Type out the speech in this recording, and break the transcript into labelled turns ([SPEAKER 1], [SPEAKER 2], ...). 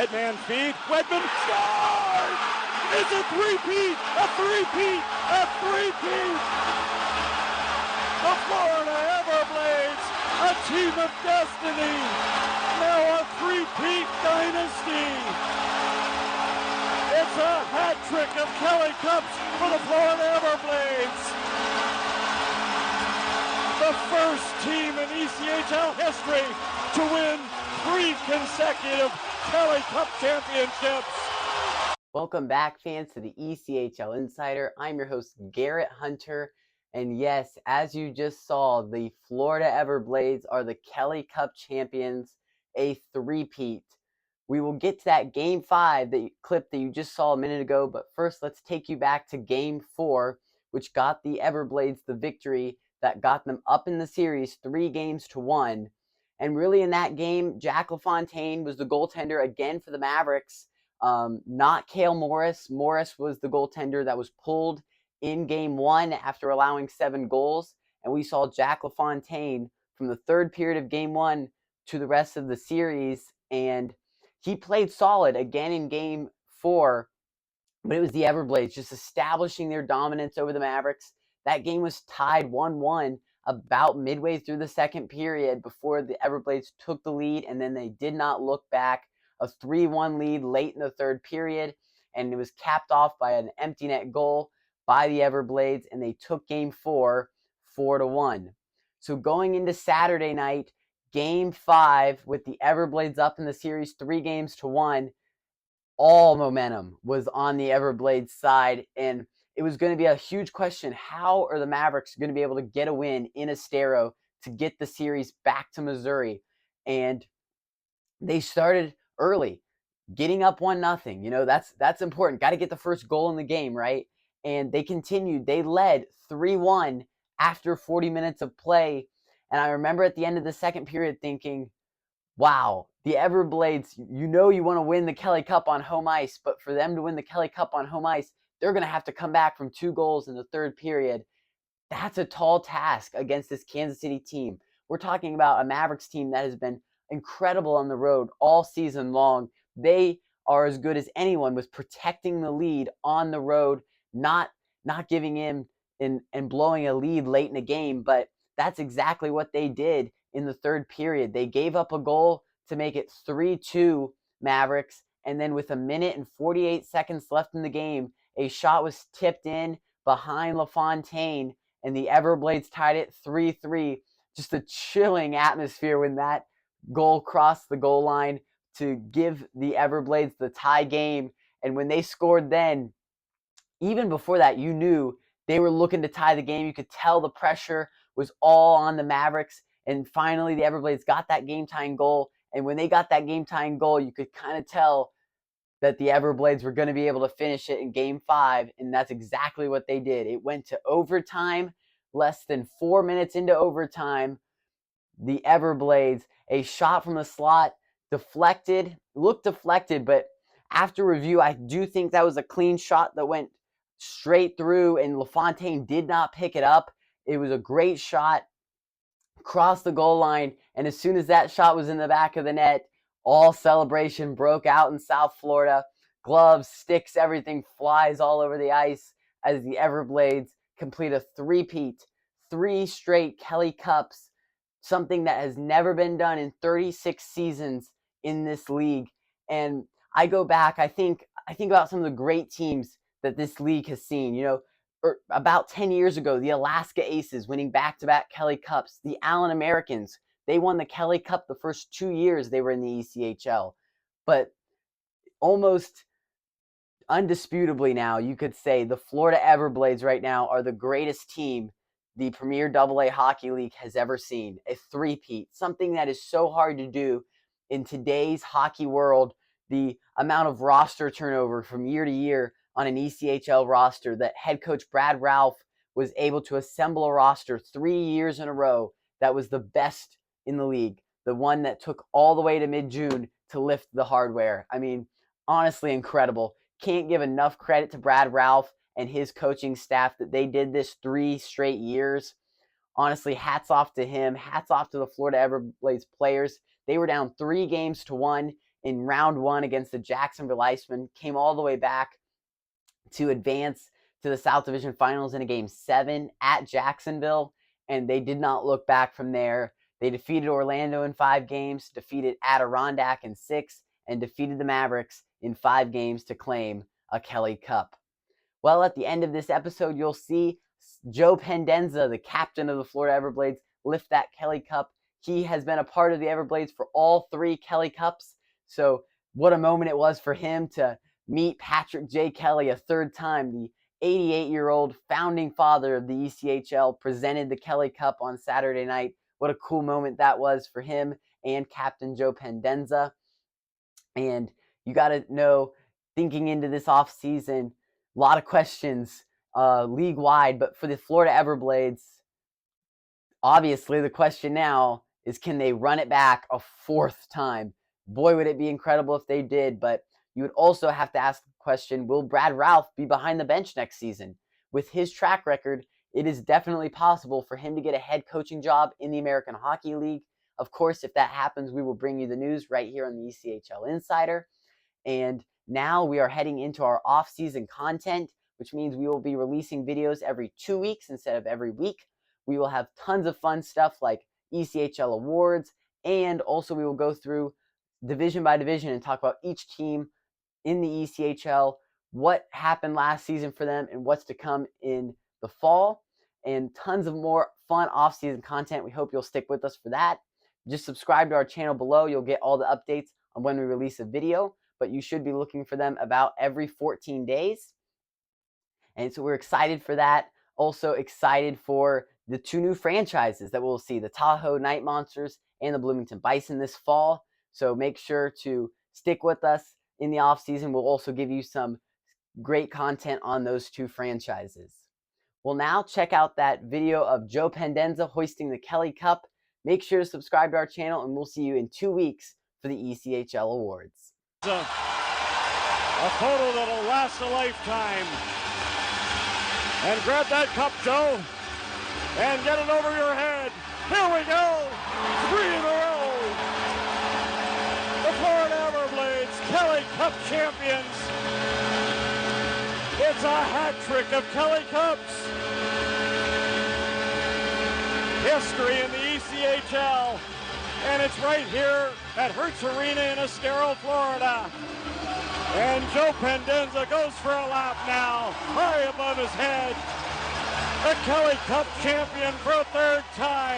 [SPEAKER 1] Headman feed. Wedman scores! It's a three-peat! A three-peat! A three-peat! The Florida Everblades, a team of destiny, now a three-peat dynasty. It's a hat trick of Kelly Cups for the Florida Everblades. The first team in ECHL history to win 3 consecutive Kelly Cup championships.
[SPEAKER 2] Welcome back, fans, to the ECHL Insider. I'm your host, Garrett Hunter. And yes, as you just saw, the Florida Everblades are the Kelly Cup champions, a three-peat. We will get to that Game 5 clip that you just saw a minute ago, but first let's take you back to Game 4, which got the Everblades the victory that got them up in the series 3-1. And really in that game, Jack LaFontaine was the goaltender again for the Mavericks, not Cale Morris. Morris was the goaltender that was pulled in Game 1 after allowing 7 goals. And we saw Jack LaFontaine from the third period of Game 1 to the rest of the series. And he played solid again in Game 4. But it was the Everblades just establishing their dominance over the Mavericks. That game was tied 1-1 about midway through the second period before the Everblades took the lead. And then they did not look back. A 3-1 lead late in the third period. And it was capped off by an empty net goal by the Everblades, and they took Game 4, 4-1. So going into Saturday night, Game 5, with the Everblades up in the series 3-1, all momentum was on the Everblades side, and it was going to be a huge question. How are the Mavericks going to be able to get a win in Estero to get the series back to Missouri? And they started early, getting up 1-0. You know, that's important. Got to get the first goal in the game, right? And they continued. They led 3-1 after 40 minutes of play. And I remember at the end of the second period thinking, wow, the Everblades, you know you want to win the Kelly Cup on home ice, but for them to win the Kelly Cup on home ice, they're going to have to come back from 2 goals in the third period. That's a tall task against this Kansas City team. We're talking about a Mavericks team that has been incredible on the road all season long. They are as good as anyone with protecting the lead on the road, not giving in and blowing a lead late in a game, but that's exactly what they did in the third period. They gave up a goal to make it 3-2 Mavericks, and then with 1 minute and 48 seconds left in the game, a shot was tipped in behind LaFontaine, and the Everblades tied it 3-3. Just a chilling atmosphere when that goal crossed the goal line to give the Everblades the tie game. And when they scored then, even before that, you knew they were looking to tie the game. You could tell the pressure was all on the Mavericks. And finally, the Everblades got that game-tying goal. And when they got that game-tying goal, you could kind of tell that the Everblades were going to be able to finish it in Game 5. And that's exactly what they did. It went to overtime. Less than 4 minutes into overtime, the Everblades, a shot from the slot, looked deflected, but after review, I do think that was a clean shot that went straight through, and LaFontaine did not pick it up. It was a great shot, crossed the goal line, and as soon as that shot was in the back of the net, all celebration broke out in South Florida. Gloves, sticks, everything flies all over the ice as the Everblades complete a three-peat, 3 straight Kelly Cups, something that has never been done in 36 seasons in this league. And I go back, I think about some of the great teams that this league has seen. You know, about 10 years ago, the Alaska Aces winning back-to-back Kelly Cups. The Allen Americans, they won the Kelly Cup the first 2 years they were in the ECHL. But almost undisputably now, you could say the Florida Everblades right now are the greatest team the Premier AA Hockey League has ever seen. A three-peat, something that is so hard to do in today's hockey world. The amount of roster turnover from year to year on an ECHL roster, that head coach Brad Ralph was able to assemble a roster 3 years in a row that was the best in the league. The one that took all the way to mid-June to lift the hardware. I mean, honestly incredible. Can't give enough credit to Brad Ralph and his coaching staff that they did this 3 straight years. Honestly, hats off to him. Hats off to the Florida Everblades players. They were down 3-1 in round 1 against the Jacksonville Icemen, came all the way back to advance to the South Division Finals in a Game 7 at Jacksonville, and they did not look back from there. They defeated Orlando in 5 games, defeated Adirondack in 6, and defeated the Mavericks in 5 games to claim a Kelly Cup. Well, at the end of this episode, you'll see Joe Pendenza, the captain of the Florida Everblades, lift that Kelly Cup. He has been a part of the Everblades for all 3 Kelly Cups, so what a moment it was for him to meet Patrick J. Kelly a 3rd time. The 88-year-old founding father of the ECHL presented the Kelly Cup on Saturday night. What a cool moment that was for him and Captain Joe Pendenza. And you got to know, thinking into this offseason, a lot of questions league-wide, but for the Florida Everblades, obviously the question now is, can they run it back a 4th time? Boy, would it be incredible if they did, but you would also have to ask the question, will Brad Ralph be behind the bench next season? With his track record, it is definitely possible for him to get a head coaching job in the American Hockey League. Of course, if that happens, we will bring you the news right here on the ECHL Insider. And now we are heading into our off-season content, which means we will be releasing videos every 2 weeks instead of every week. We will have tons of fun stuff like ECHL awards, and also we will go through division by division and talk about each team in the ECHL, what happened last season for them, and what's to come in the fall, and tons of more fun off-season content. We hope you'll stick with us for that. Just subscribe to our channel below. You'll get all the updates on when we release a video, but you should be looking for them about every 14 days. And so we're excited for that. Also excited for the 2 new franchises that we'll see, the Tahoe Night Monsters and the Bloomington Bison this fall. So make sure to stick with us in the offseason. We'll also give you some great content on those 2 franchises. Well, now check out that video of Joe Pendenza hoisting the Kelly Cup. Make sure to subscribe to our channel, and we'll see you in 2 weeks for the ECHL Awards.
[SPEAKER 1] A photo that'll last a lifetime. And grab that cup, Joe, and get it over your head. Here we go. 3 in a row. The Florida Everblades, Kelly Cup champions. It's a hat trick of Kelly Cups. History in the ECHL. And it's right here at Hertz Arena in Estero, Florida. And Joe Pendenza goes for a lap now, high above his head. The Kelly Cup champion for a 3rd time.